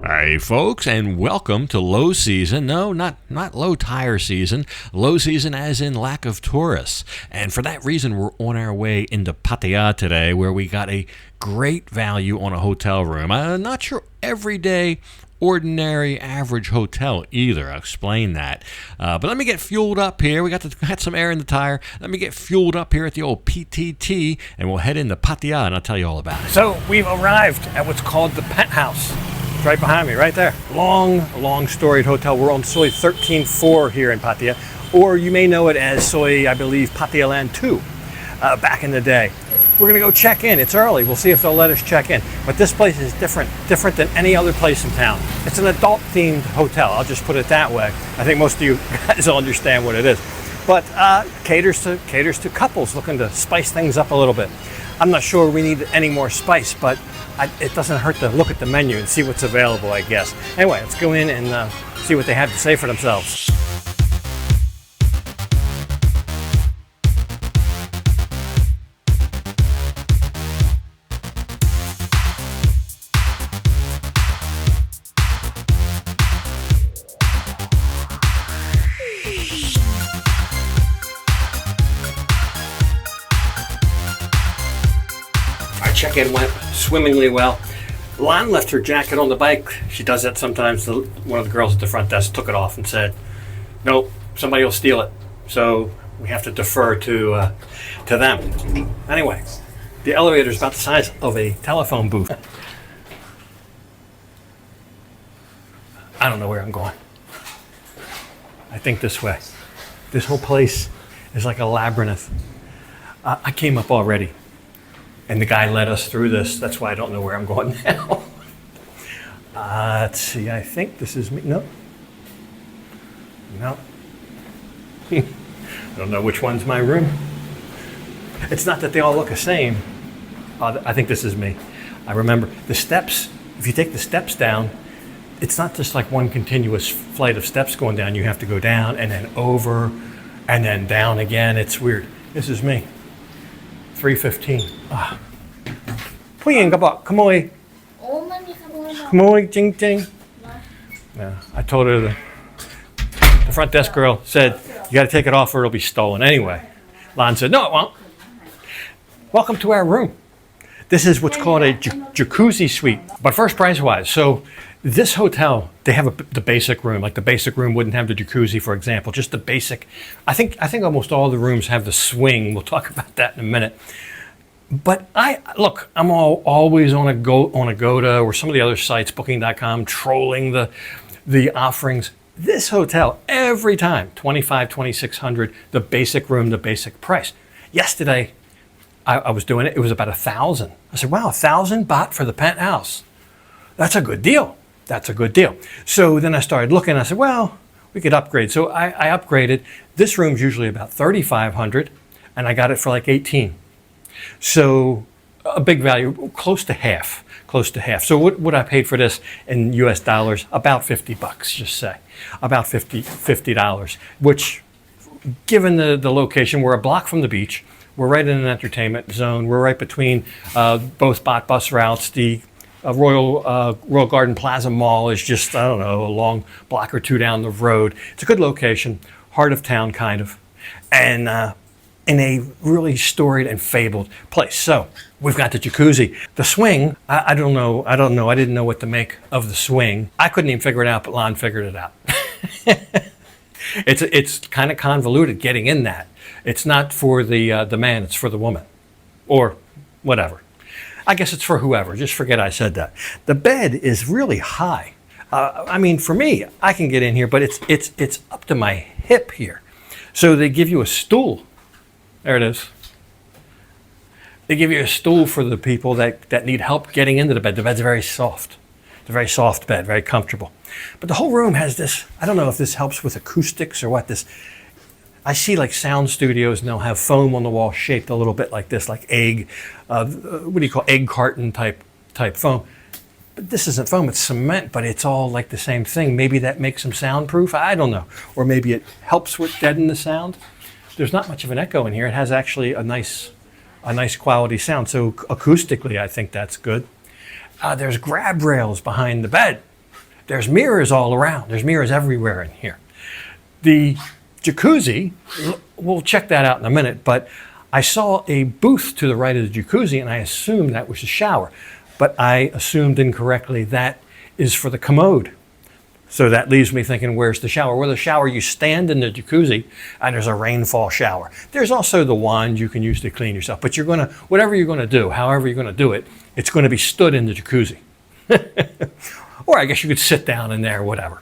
Hey folks, and welcome to low season. No, not low tire season. Low season as in lack of tourists. And for that reason, we're on our way into Pattaya today, where we got a great value on a hotel room. I'm not sure everyday, ordinary, average hotel either. I'll explain that. But let me get fueled up here. We got some air in the tire. Let me get fueled up here at the old PTT, and we'll head into Pattaya, and I'll tell you all about it. So we've arrived at what's called the Penthouse. It's right behind me, right there. Long storied hotel. We're on Soi 13-4 here in Pattaya, or you may know it as Soi, I believe, Pattaya Land 2 back in the day. We're gonna go check in. It's early. We'll see if they'll let us check in. But this place is different than any other place in town. It's an adult-themed hotel. I'll just put it that way. I think most of you guys will understand what it is. But caters to couples looking to spice things up a little bit. I'm not sure we need any more spice, but it doesn't hurt to look at the menu and see what's available, I guess. Anyway, let's go in and see what they have to say for themselves. Check-in went swimmingly well. Lan left her jacket on the bike. She does that sometimes. One of the girls at the front desk took it off and said, "Nope, somebody will steal it." So we have to defer to them. Anyway, the elevator is about the size of a telephone booth. I don't know where I'm going. I think this way. This whole place is like a labyrinth. I came up already. And the guy led us through this. That's why I don't know where I'm going now. Let's see, I think this is me. No. I don't know which one's my room. It's not that they all look the same. I think this is me. I remember the steps. If you take the steps down, it's not just like one continuous flight of steps going down. You have to go down and then over and then down again. It's weird. This is me. 3:15. Puying kabak, kamoy. Kamoy, jing jing. Yeah, I told her the front desk girl said, "You got to take it off or it'll be stolen." Anyway, Lan said, "No, it won't." Welcome to our room. This is what's called a jacuzzi suite, but first price-wise. So this hotel, they have the basic room. Like the basic room wouldn't have the jacuzzi, for example. Just the basic. I think almost all the rooms have the swing. We'll talk about that in a minute. But I'm always on Agoda or some of the other sites, Booking.com, trolling the offerings. This hotel, every time, $2,500, $2,600, the basic room, the basic price. Yesterday, I was doing it. It was about 1,000. I said, "Wow, 1,000 baht for the penthouse. That's a good deal. That's a good deal." So then I started looking. I said, "Well, we could upgrade." So I upgraded. This room's usually about 3,500, and I got it for like 18. So a big value, close to half. So what I paid for this in US dollars, about $50, just say. About $50, which, given the location, we're a block from the beach. We're right in an entertainment zone. We're right between both bus routes. The Royal Garden Plaza Mall is just, I don't know, a long block or two down the road. It's a good location, heart of town kind of, and in a really storied and fabled place. So we've got the jacuzzi. The swing, I don't know. I didn't know what to make of the swing. I couldn't even figure it out, but Lon figured it out. It's kind of convoluted getting in that. It's not for the man, it's for the woman. Or whatever. I guess it's for whoever. Just forget I said that. The bed is really high. I mean, for me, I can get in here, but it's up to my hip here. So they give you a stool. There it is. They give you a stool for the people that need help getting into the bed. The bed's very soft. It's a very soft bed, very comfortable. But the whole room has this, I don't know if this helps with acoustics or what, this, I see like sound studios and they'll have foam on the wall shaped a little bit like this, like egg, what do you call, egg carton type foam. But this isn't foam, it's cement, but it's all like the same thing. Maybe that makes them soundproof, I don't know. Or maybe it helps with deaden the sound. There's not much of an echo in here. It has actually a nice a nice quality sound. So acoustically, I think that's good. There's grab rails behind the bed. There's mirrors all around. There's mirrors everywhere in here. The jacuzzi, we'll check that out in a minute, but I saw a booth to the right of the jacuzzi and I assumed that was a shower, but I assumed incorrectly that is for the commode. So that leaves me thinking, where's the shower? Well, the shower, you stand in the jacuzzi and there's a rainfall shower. There's also the wand you can use to clean yourself, but whatever you're gonna do, however you're gonna do it, it's gonna be stood in the jacuzzi. Or I guess you could sit down in there, whatever.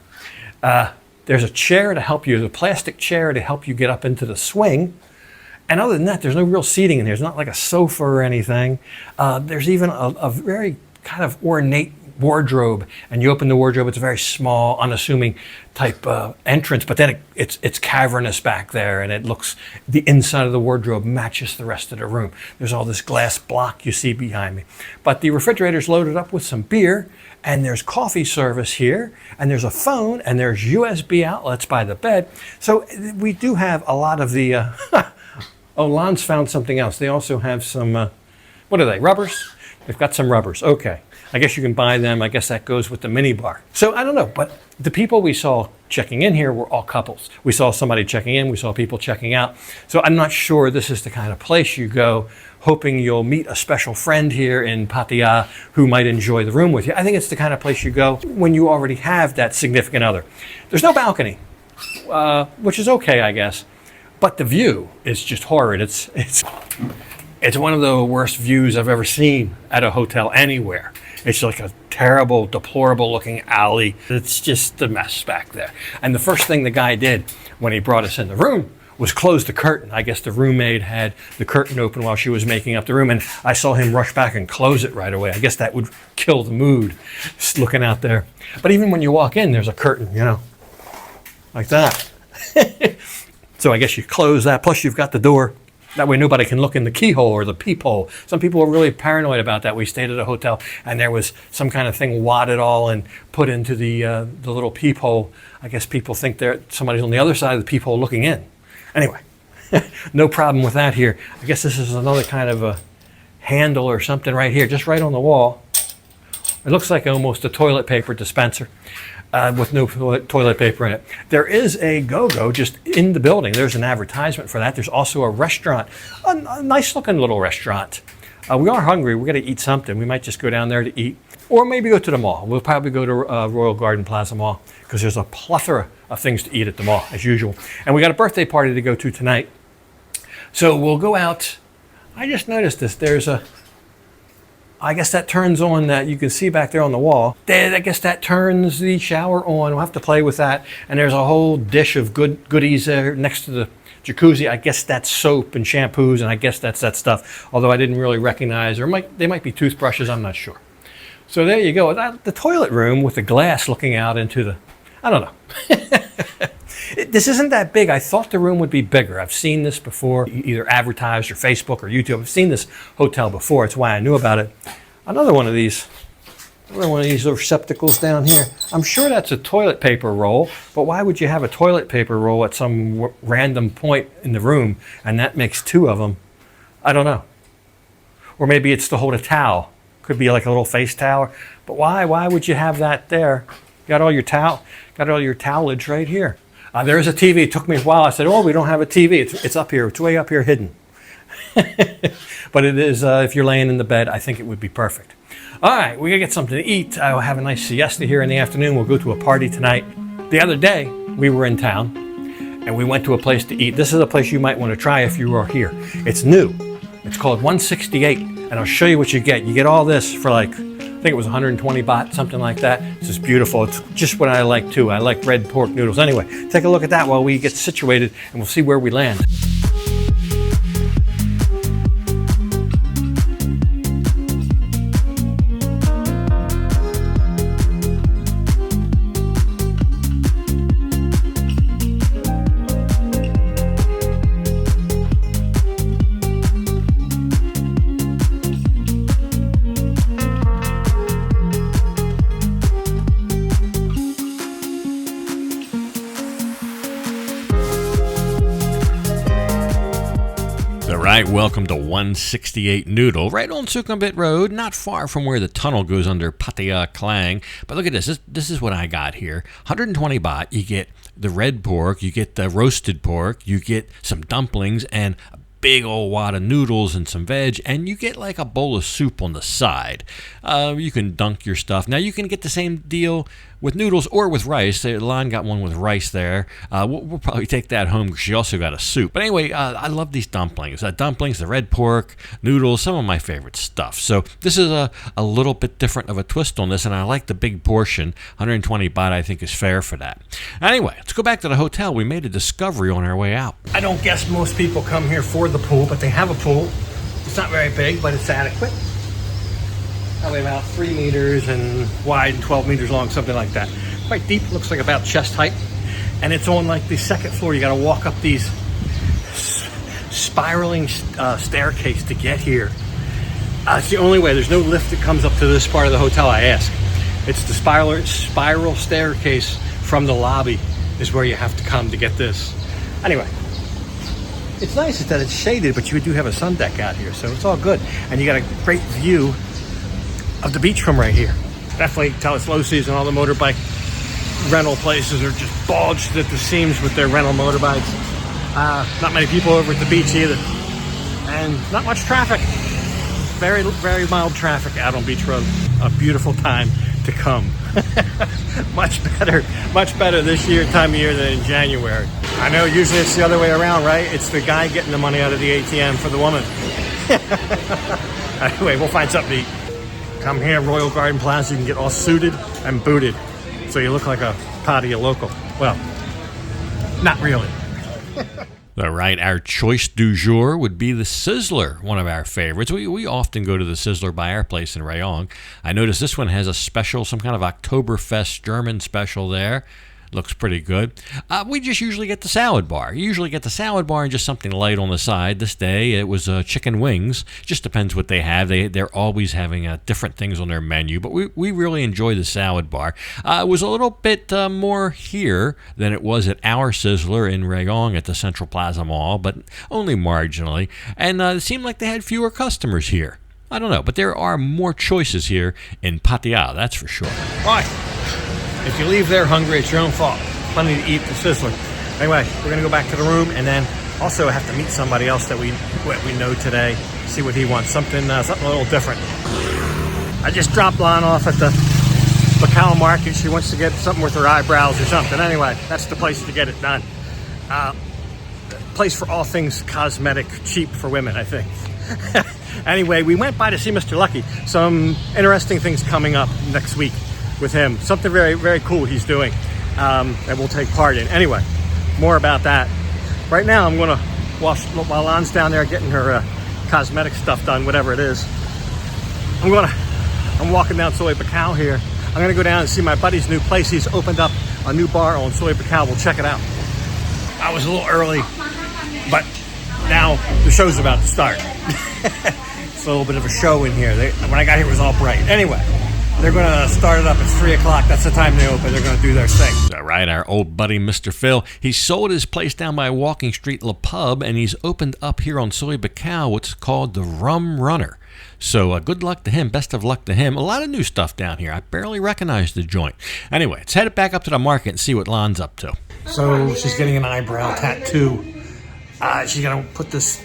There's a chair to help you, a plastic chair to help you get up into the swing. And other than that, there's no real seating in there. There's not like a sofa or anything. There's even a very kind of ornate wardrobe, and you open the wardrobe, it's a very small, unassuming type entrance, but then it's cavernous back there, and it looks, the inside of the wardrobe matches the rest of the room. There's all this glass block you see behind me. But the refrigerator's loaded up with some beer, and there's coffee service here, and there's a phone, and there's USB outlets by the bed. So we do have a lot of the, oh, Lon's found something else. They also have some, what are they, rubbers? They've got some rubbers, okay. I guess you can buy them. I guess that goes with the mini bar. So I don't know, but the people we saw checking in here were all couples. We saw somebody checking in, we saw people checking out. So I'm not sure this is the kind of place you go hoping you'll meet a special friend here in Pattaya who might enjoy the room with you. I think it's the kind of place you go when you already have that significant other. There's no balcony, which is okay, I guess. But the view is just horrid. It's one of the worst views I've ever seen at a hotel anywhere. It's like a terrible, deplorable looking alley. It's just a mess back there. And the first thing the guy did when he brought us in the room was close the curtain. I guess the roommate had the curtain open while she was making up the room, and I saw him rush back and close it right away. I guess that would kill the mood, just looking out there. But even when you walk in, there's a curtain, you know, like that. So I guess you close that, plus you've got the door. That way nobody can look in the keyhole or the peephole. Some people were really paranoid about that. We stayed at a hotel and there was some kind of thing wadded all and put into the little peephole. I guess people think somebody's on the other side of the peephole looking in. Anyway, no problem with that here. I guess this is another kind of a handle or something right here, just right on the wall. It looks like almost a toilet paper dispenser. With no toilet paper in it. There is a go-go just in the building. There's an advertisement for that. There's also a restaurant, a nice looking little restaurant. We are hungry. We're going to eat something. We might just go down there to eat, or maybe go to the mall. We'll probably go to Royal Garden Plaza Mall because there's a plethora of things to eat at the mall as usual. And we got a birthday party to go to tonight. So we'll go out. I just noticed this. There's I guess that turns on that you can see back there on the wall. I guess that turns the shower on. We'll have to play with that. And there's a whole dish of goodies there next to the jacuzzi. I guess that's soap and shampoos, and I guess that's that stuff. Although I didn't really recognize, or they might be toothbrushes, I'm not sure. So there you go. The toilet room with the glass looking out into the, I don't know. This isn't that big. I thought the room would be bigger. I've seen this before, either advertised or Facebook or YouTube. I've seen this hotel before. It's why I knew about it. Another one of these receptacles down here. I'm sure that's a toilet paper roll, but why would you have a toilet paper roll at some random point in the room, and that makes two of them? I don't know. Or maybe it's to hold a towel. Could be like a little face towel. But why? Why would you have that there? Got all your towelage right here. There is a TV. It took me a while. I said, oh, we don't have a TV. It's up here. It's way up here hidden. But it is, if you're laying in the bed, I think it would be perfect. All right, we got to get something to eat. I'll have a nice siesta here in the afternoon. We'll go to a party tonight. The other day, we were in town, and we went to a place to eat. This is a place you might want to try if you are here. It's new. It's called 168, and I'll show you what you get. You get all this for like, I think it was 120 baht, something like that. It's just beautiful. It's just what I like too. I like red pork noodles. Anyway, take a look at that while we get situated, and we'll see where we land. right, welcome to 168 Noodle, right on Sukhumvit Road, not far from where the tunnel goes under Pattaya Klang. But look at this. This is what I got here. 120 baht, you get the red pork, you get the roasted pork, you get some dumplings, and a big old wad of noodles and some veg, and you get like a bowl of soup on the side. You can dunk your stuff. Now, you can get the same deal with noodles or with rice. Lan got one with rice there. We'll probably take that home because she also got a soup. But anyway, I love these dumplings. Dumplings, the red pork, noodles, some of my favorite stuff. So this is a little bit different of a twist on this, and I like the big portion. 120 baht, I think, is fair for that. Anyway, let's go back to the hotel. We made a discovery on our way out. I don't guess most people come here for the pool, but they have a pool. It's not very big, but it's adequate. Probably about 3 meters and wide and 12 meters long, something like that. Quite deep, looks like about chest height. And it's on like the second floor. You gotta walk up these spiraling staircase to get here. It's the only way. There's no lift that comes up to this part of the hotel, I ask. It's the spiral staircase from the lobby is where you have to come to get this. Anyway, it's nice that it's shaded, but you do have a sun deck out here, so it's all good. And you got a great view of the beach from right here. Definitely tell it's low season. All the motorbike rental places are just bulged at the seams with their rental motorbikes. Not many people over at the beach either. And not much traffic. Very, very mild traffic out on Beach Road. A beautiful time to come. much better this year, time of year than in January. I know usually it's the other way around, right? It's the guy getting the money out of the ATM for the woman. Anyway, we'll find something to eat. Come here, Royal Garden Plaza, you can get all suited and booted. So you look like a Pattaya local. Well, not really. All right, our choice du jour would be the Sizzler, one of our favorites. We often go to the Sizzler by our place in Rayong. I noticed this one has a special, some kind of Oktoberfest German special there. Looks pretty good. We just usually get the salad bar. You usually get the salad bar and just something light on the side. This day it was chicken wings. Just depends what they have. They're always having different things on their menu, but we really enjoy the salad bar. It was a little bit more here than it was at our Sizzler in Rayong at the Central Plaza Mall, but only marginally. And it seemed like they had fewer customers here. I don't know, but there are more choices here in Pattaya, that's for sure. Right. If you leave there hungry, it's your own fault. Plenty to eat at the Sizzler. Anyway, we're gonna go back to the room, and then also have to meet somebody else that we know today. See what he wants. Something a little different. I just dropped Lan off at the Macau Market. She wants to get something with her eyebrows or something. Anyway, that's the place to get it done. Place for all things cosmetic, cheap for women, I think. Anyway, we went by to see Mr. Lucky. Some interesting things coming up next week with him. Something very, very cool he's doing that we'll take part in. Anyway, more about that. Right now, I'm gonna while Lan's down there getting her cosmetic stuff done, whatever it is. I'm walking down Soy Macau here. I'm gonna go down and see my buddy's new place. He's opened up a new bar on Soy Macau. We'll check it out. I was a little early, but now the show's about to start. It's a little bit of a show in here. When I got here, it was all bright. Anyway, they're going to start it up. It's 3 o'clock. That's the time they open. They're going to do their thing. All right, our old buddy, Mr. Phil, he sold his place down by Walking Street La Pub, and he's opened up here on Soy Macau what's called the Rum Runner. So good luck to him. Best of luck to him. A lot of new stuff down here. I barely recognize the joint. Anyway, let's head back up to the market and see what Lan's up to. So she's getting an eyebrow tattoo. She's going to put this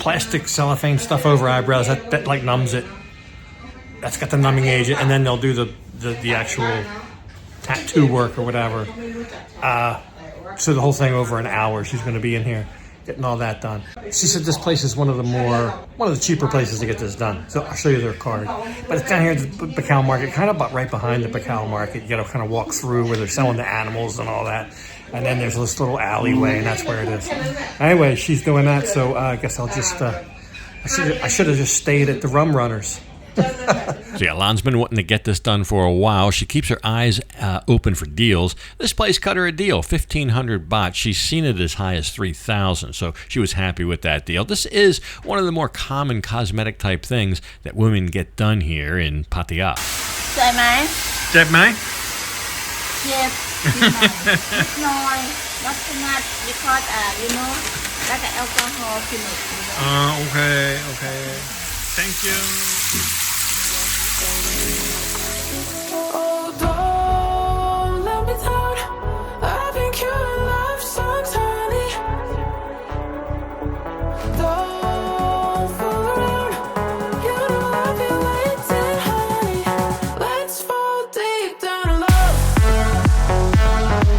plastic cellophane stuff over eyebrows. That like numbs it. That's got the numbing agent, and then they'll do the actual tattoo work or whatever. So the whole thing over an hour. She's going to be in here getting all that done. She said this place is one of the cheaper places to get this done. So I'll show you their card. But it's down here at the Macau Market, kind of right behind the Macau Market. You got to kind of walk through where they're selling the animals and all that. And then there's this little alleyway, and that's where it is. Anyway, she's doing that, so I guess I'll just I should have just stayed at the Rum Runners. So yeah, Lan's been wanting to get this done for a while. She keeps her eyes open for deals. This place cut her a deal, 1,500 baht. She's seen it as high as 3,000, so she was happy with that deal. This is one of the more common cosmetic type things that women get done here in Pattaya. Deb May? Yes, nice. Not too much because แล้วแต่แอลกอฮอล์คือหนึ่ง Okay, okay. Thank you. Oh, don't let me down. I've been killing love songs, honey. Don't fool around. You know I've been waiting, honey. Let's fall deep down in love. Down in love.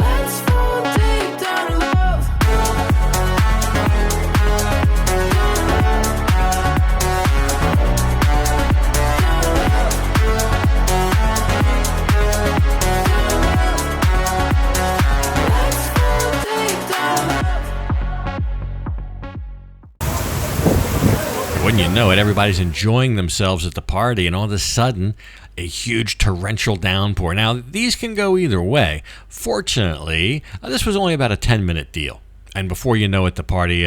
Let's fall deep down in love. Let's fall deep down in love. Wouldn't you know it, everybody's enjoying themselves at the party, and all of a sudden, a huge torrential downpour. Now, these can go either way. Fortunately, this was only about a 10-minute deal. And before you know it, the party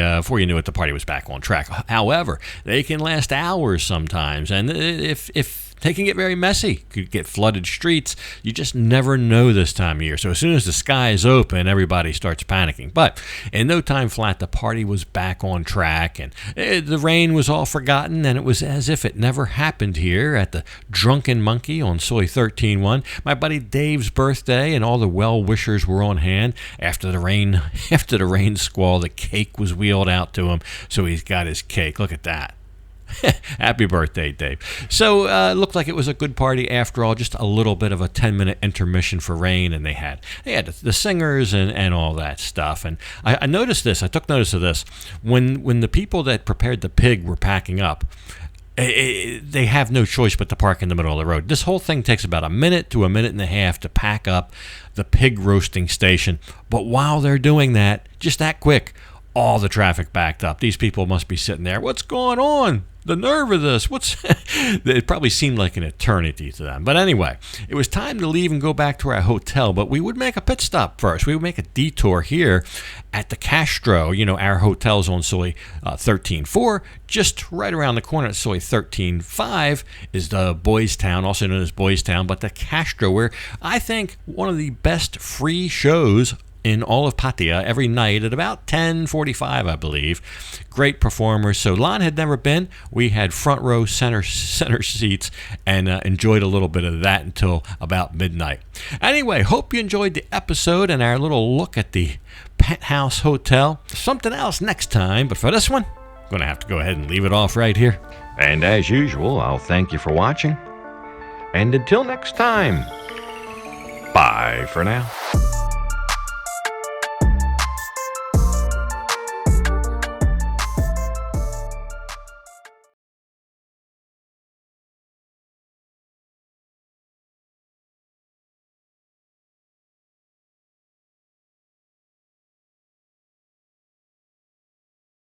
was back on track. However, they can last hours sometimes, and if they can get very messy. Could get flooded streets. You just never know this time of year. So as soon as the sky is open, everybody starts panicking. But in no time flat, the party was back on track, and the rain was all forgotten, and it was as if it never happened here at the Drunken Monkey on Soy 13-1. My buddy Dave's birthday, and all the well-wishers were on hand. After the rain squall, the cake was wheeled out to him, so he's got his cake. Look at that. Happy birthday, Dave. So it looked like it was a good party after all, just a little bit of a 10-minute intermission for rain, and they had the singers and all that stuff. And I noticed this. I took notice of this. When the people that prepared the pig were packing up, they have no choice but to park in the middle of the road. This whole thing takes about a minute to a minute and a half to pack up the pig roasting station. But while they're doing that, just that quick, all the traffic backed up. These people must be sitting there. What's going on? The nerve of this. It probably seemed like an eternity to them. But anyway, it was time to leave and go back to our hotel, but we would make a pit stop first. We would make a detour here at the Castro. You know, our hotel's on Soy 13-4. Just right around the corner at Soy 13-5 is the Boys Town, also known as Boys Town, but the Castro, where I think one of the best free shows in all of Pattaya every night at about 10:45, I believe. Great performers. So Lon had never been. We had front row center seats and enjoyed a little bit of that until about midnight. Anyway, hope you enjoyed the episode and our little look at the Penthouse Hotel. Something else next time, but for this one, I'm going to have to go ahead and leave it off right here. And as usual, I'll thank you for watching. And until next time, bye for now.